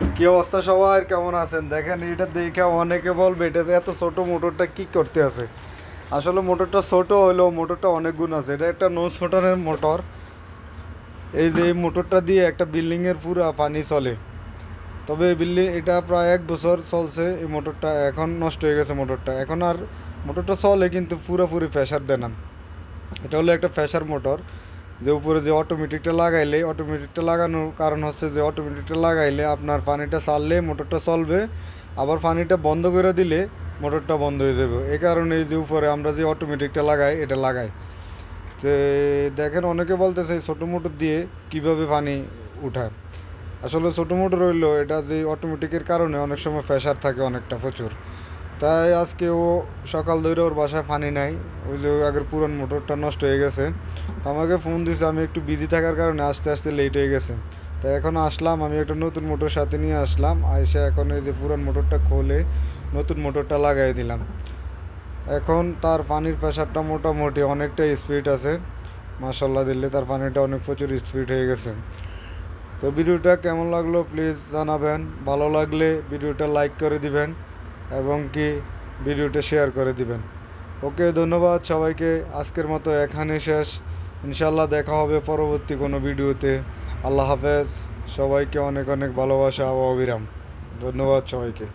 কি অবস্থা সবার, কেমন আছেন? দেখেন এটা দেখে অনেকে বলবে এটা এত ছোট মোটরটা কি করতে আছে। আসলে মোটরটা ছোট হইলেও মোটরটা অনেক গুণ আছে। এটা একটা নো ছোটনের মোটর। এই যে এই মোটরটা দিয়ে একটা বিল্ডিংয়ের পুরা পানি চলে। তবে এই বিল্ডিং এটা প্রায় 1 বছর চলছে এই মোটরটা, এখন নষ্ট হয়ে গেছে মোটরটা। এখন আর মোটরটা চলে কিন্তু পুরোপুরি প্রেশার দেয় না। এটা হলো একটা প্রেশার মোটর, যে উপরে যে অটোমেটিকটা লাগাইলে, অটোমেটিকটা লাগানোর কারণ হচ্ছে যে অটোমেটিকটা লাগাইলে আপনার পানিটা চাললে মোটরটা চলবে, আবার পানিটা বন্ধ করে দিলে মোটরটা বন্ধ হয়ে যাবে। এই কারণে এই যে উপরে আমরা যে অটোমেটিকটা লাগাই এটা লাগাই। যে দেখেন অনেকে বলতেছে এই ছোটো মোটর দিয়ে কিভাবে পানি উঠায়। আসলে ছোটো মোটর হইলো এটা যে অটোমেটিকের কারণে অনেক সময় প্রেশার থাকে অনেকটা প্রচুর। তাই আজকে ও সকাল ধরে ওর বাসায় পানি নাই। ওই যে আগের পুরান মোটরটা নষ্ট হয়ে গেছে। তো আমাকে ফোন দিছে, আমি একটু বিজি থাকার কারণে আস্তে আস্তে লেট হয়ে গেছে। তাই এখন আসলাম, আমি একটা নতুন মোটর সাথে নিয়ে আসলাম। আইসা এখন এই যে পুরান মোটরটা খুলে নতুন মোটরটা লাগাই দিলাম। এখন তার পানির প্রেশারটা মোটামুটি অনেকটা স্পিড আছে। মাশাল্লাহ দিলে তার পানিটা অনেক প্রচুর স্পিড হয়ে গেছে। তো ভিডিওটা কেমন লাগলো প্লিজ জানাবেন। ভালো লাগলে ভিডিওটা লাইক করে দিবেন এবং কি ভিডিওটা শেয়ার করে দিবেন। ওকে, ধন্যবাদ সবাইকে। আজকের মতো এখানে শেষ। ইনশাল্লাহ দেখা হবে পরবর্তী কোনো ভিডিওতে। আল্লাহ হাফেজ। সবাইকে অনেক অনেক ভালোবাসা ও অবিরাম। ধন্যবাদ সবাইকে।